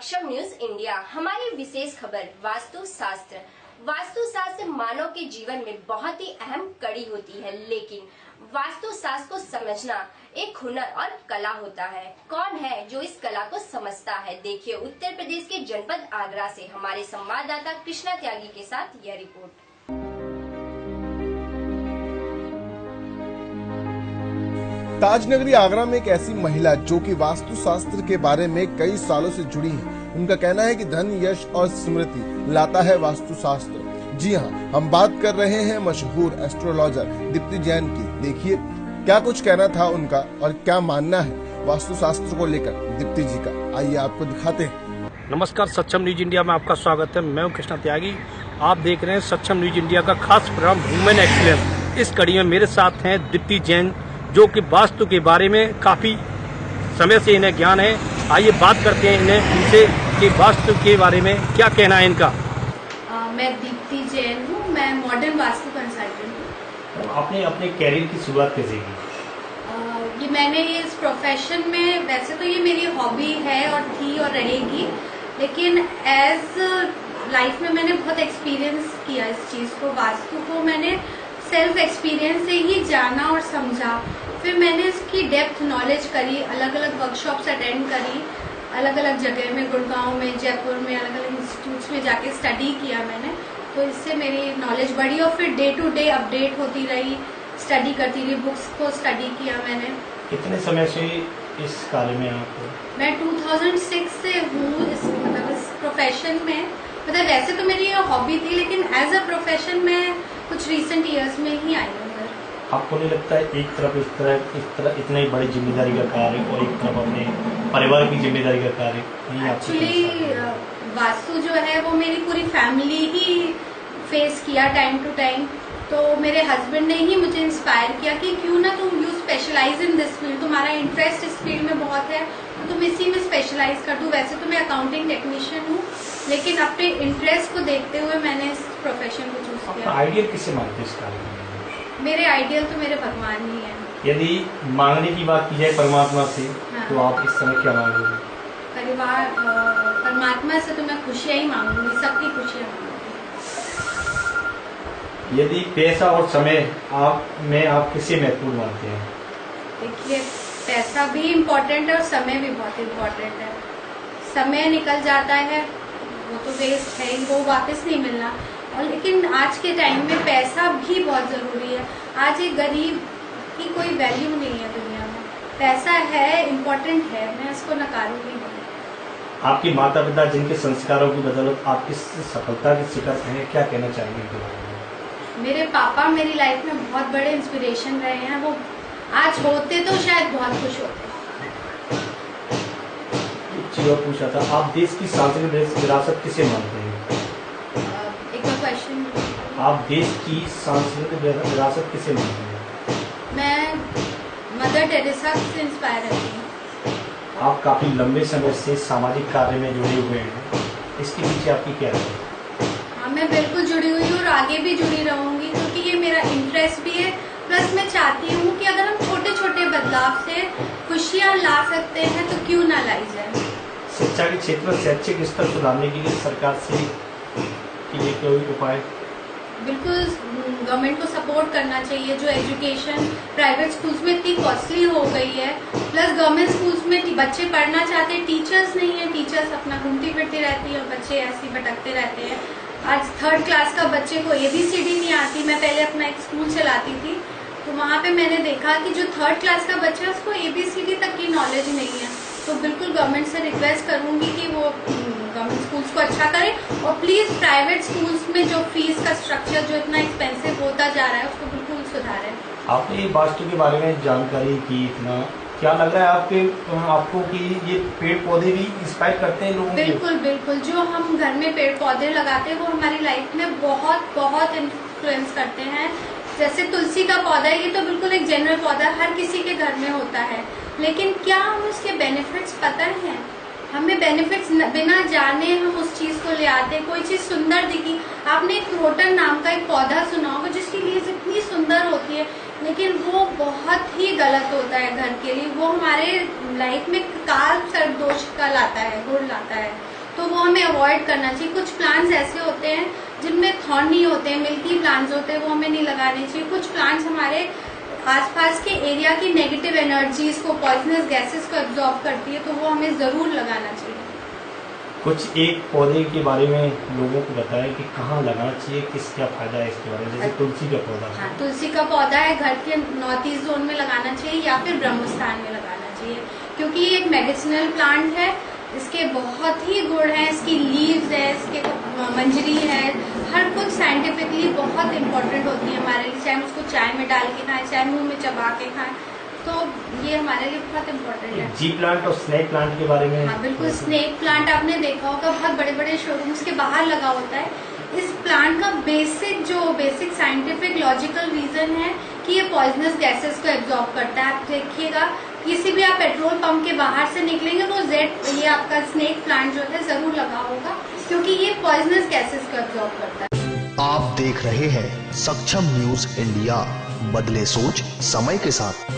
सक्षम news India. हमारी विशेष खबर वास्तु शास्त्र। वास्तु शास्त्र मानव के जीवन में बहुत ही अहम कड़ी होती है, लेकिन वास्तु शास्त्र को समझना एक हुनर और कला होता है। कौन है जो इस कला को समझता है? देखिए उत्तर प्रदेश के जनपद आगरा से हमारे संवाददाता कृष्णा त्यागी के साथ यह रिपोर्ट। ताजनगरी आगरा में एक ऐसी महिला जो कि वास्तु शास्त्र के बारे में कई सालों से जुड़ी है। उनका कहना है कि धन, यश और स्मृति लाता है वास्तु शास्त्र। जी हाँ, हम बात कर रहे हैं मशहूर एस्ट्रोलॉजर दीप्ति जैन की। देखिए क्या कुछ कहना था उनका और क्या मानना है वास्तु शास्त्र को लेकर दीप्ति जी का। आइए आपको दिखाते हैं। नमस्कार, सक्षम न्यूज इंडिया में आपका स्वागत है। मैं हूं कृष्णा त्यागी। आप देख रहे हैं सक्षम न्यूज इंडिया का खास प्रोग्राम वुमेन एक्सीलेंस। इस कड़ी में मेरे साथ हैं दीप्ति जैन, जो कि वास्तु के बारे में काफी समय से इन्हें ज्ञान है। आइए बात करते हैं इनसे कि वास्तु के बारे में क्या कहना है इनका। मैं दीप्ति जैन हूँ, मैं मॉडर्न वास्तु कंसल्टेंट हूँ। आपने अपने कैरियर की शुरुआत कैसे की? मैंने इस प्रोफेशन में, वैसे तो ये मेरी हॉबी है और थी और रहेगी, लेकिन एज लाइफ में मैंने बहुत एक्सपीरियंस किया इस चीज़ को। वास्तु को मैंने सेल्फ एक्सपीरियंस से ही जाना और समझा। फिर मैंने इसकी डेप्थ नॉलेज करी, अलग अलग वर्कशॉप्स अटेंड करी, अलग अलग जगह में, गुड़गांव में, जयपुर में, अलग अलग इंस्टीट्यूट्स में जाके स्टडी किया मैंने। तो इससे मेरी नॉलेज बढ़ी और फिर डे टू डे अपडेट होती रही, स्टडी करती रही, बुक्स को स्टडी किया मैंने। कितने समय से इस कार्य में आप? मैं 2006 से हूँ इस प्रोफेशन में। मतलब वैसे तो मेरी ये हॉबी थी, लेकिन एज अ प्रोफेशन में कुछ रिसेंट इयर्स में ही आई हूँ। आपको नहीं लगता है एक तरफ इस तरह इतना ही बड़ी जिम्मेदारी का कार्य और एक तरफ अपने परिवार की जिम्मेदारी का कार्य? एक्चुअली वास्तु जो है वो मेरी पूरी फैमिली ही फेस किया टाइम टू टाइम। तो मेरे हस्बैंड ने ही मुझे इंस्पायर किया कि क्यों ना तुम you specialise in this field, तुम्हारा इंटरेस्ट इस फील्ड में बहुत है तो तुम इसी में स्पेशलाइज कर दो। वैसे तो मैं अकाउंटिंग टेक्नीशियन हूँ, लेकिन अपने इंटरेस्ट को देखते हुए मैंने इस प्रोफेशन को चूज किया। आइडियल किसे मानते इस कार्य में? मेरे आइडियल तो मेरे भगवान ही हैं। यदि मांगने की बात की जाए परमात्मा से, हाँ। तो आप इस समय क्या मांगोगे? परमात्मा से तो मैं खुशियाँ ही मांगूंगी, सबकी खुशियाँ मांगूंगी। यदि पैसा और समय आप किसे महत्वपूर्ण मानते हैं? देखिए, पैसा भी इम्पोर्टेंट है और समय भी बहुत इम्पोर्टेंट है। समय निकल जाता है वो तो वेस्ट है, वो वापस नहीं मिलना। और लेकिन आज के टाइम में पैसा भी बहुत जरूरी है। आज एक गरीब की कोई वैल्यू नहीं है दुनिया में। पैसा है, इम्पोर्टेंट है, मैं इसको नकारूंगी नहीं। आपके माता पिता जिनके संस्कारों की बदौलत आप किस सफलता के शिखर हैं, क्या कहना चाहेंगे इनके बारे में? मेरे पापा मेरी लाइफ में बहुत बड़े इंस्पिरेशन रहे हैं। वो आज होते तो शायद बहुत खुश होते। एक चीज और पूछा था, आप देश की सांस्कृतिक विरासत किसे मानते हैं? एक और क्वेश्चन। आप देश की सांस्कृतिक विरासत किसे मानते हैं? मैं मदर टेरेसा से इंस्पायर रहती हूँ। आप काफी लंबे समय से सामाजिक कार्य में जुड़े हुए हैं, इसके पीछे आपकी क्या है? हाँ, मैं बिल्कुल जुड़ी हुई हूँ और आगे भी जुड़ी रहूंगी, क्योंकि ये मेरा इंटरेस्ट भी है। प्लस मैं चाहती हूँ कि अगर हम छोटे छोटे बदलाव से खुशियाँ ला सकते हैं तो क्यों ना लाई जाए। शिक्षा के क्षेत्र में शैक्षिक स्तर सुधारने के लिए सरकार से ये कोई उपाय? बिल्कुल, गवर्नमेंट को सपोर्ट करना चाहिए। जो एजुकेशन प्राइवेट स्कूल्स में इतनी कॉस्टली हो गई है, प्लस गवर्नमेंट स्कूल्स में बच्चे पढ़ना चाहते हैं, टीचर्स नहीं है, टीचर्स अपना घूमती फिरती रहती है और बच्चे ऐसे ही भटकते रहते हैं। आज 3rd क्लास का बच्चे को ABCD नहीं आती। मैं पहले अपना एक स्कूल चलाती थी, तो वहाँ पे मैंने देखा कि जो 3rd क्लास का बच्चा है उसको ABCD तक की नॉलेज नहीं है। तो बिल्कुल गवर्नमेंट से रिक्वेस्ट करूंगी कि वो गवर्नमेंट स्कूल्स को अच्छा करें और प्लीज प्राइवेट स्कूल्स में जो फीस का स्ट्रक्चर जो इतना एक्सपेंसिव होता जा रहा है उसको बिल्कुल सुधारें। आपने वास्तु के बारे में जानकारी की, इतना क्या लग रहा है आपको कि ये पेड़ पौधे भी इंस्पायर करते हैं लोगों को? बिल्कुल बिल्कुल, जो हम घर में पेड़ पौधे लगाते हैं वो हमारी लाइफ में बहुत बहुत इन्फ्लुएंस करते हैं। जैसे तुलसी का पौधा है, ये तो बिल्कुल एक जनरल पौधा हर किसी के घर में होता है, लेकिन क्या हम उसके बेनिफिट्स पता है? हमें बेनिफिट्स बिना जाने हम उस चीज को ले आते। कोई चीज सुंदर दिखी, आपने एक क्रोटन नाम का एक पौधा सुना होगा जिसकी लीव्स इतनी सुंदर होती है, लेकिन वो बहुत ही गलत होता है घर के लिए। वो हमारे लाइफ में काल सर्प दोष का लाता है, गुण लाता है। तो वो हमें अवॉइड करना चाहिए। कुछ प्लांट्स ऐसे होते हैं जिनमें थॉर्न नहीं होते हैं, मिल्की प्लांट्स होते हैं, वो हमें नहीं लगाने चाहिए। कुछ प्लांट्स हमारे आसपास के एरिया की नेगेटिव एनर्जीज को, पॉइजनस गैसेस को एब्जॉर्ब करती है, तो वो हमें जरूर लगाना चाहिए। कुछ एक पौधे के बारे में लोगों को बताया कि कहाँ लगाना चाहिए, किस क्या फायदा है इसके बारे में, जैसे तुलसी का पौधा। हाँ, तुलसी का पौधा है, घर के नॉर्थ ईस्ट जोन में लगाना चाहिए या फिर ब्रह्मस्थान में लगाना चाहिए, क्योंकि ये एक मेडिसिनल प्लांट है। इसके बहुत ही गुण हैं, इसकी लीव्स है, इसके मंजरी है, हर कुछ साइंटिफिकली बहुत इम्पोर्टेंट होती है हमारे लिए। चाहे हम उसको चाय में डाल के खाएं, चाहे मुंह में चबा के खाएं, तो ये हमारे लिए बहुत इम्पोर्टेंट है। जी प्लांट और स्नेक प्लांट के बारे में। हाँ बिल्कुल, स्नेक प्लांट आपने देखा होगा, बहुत बड़े बड़े शोरूम्स के बाहर लगा होता है। इस प्लांट का बेसिक साइंटिफिक लॉजिकल रीजन है कि ये पॉइजनस गैसेस को एब्जॉर्ब करता है। आप देखिएगा, किसी भी आप पेट्रोल पंप के बाहर से निकलेंगे तो ये आपका स्नेक प्लांट जो है जरूर लगा होगा, क्योंकि ये पॉइजनस गैसेस को एब्जॉर्ब करता है। आप देख रहे हैं सक्षम न्यूज इंडिया, बदले सोच समय के साथ।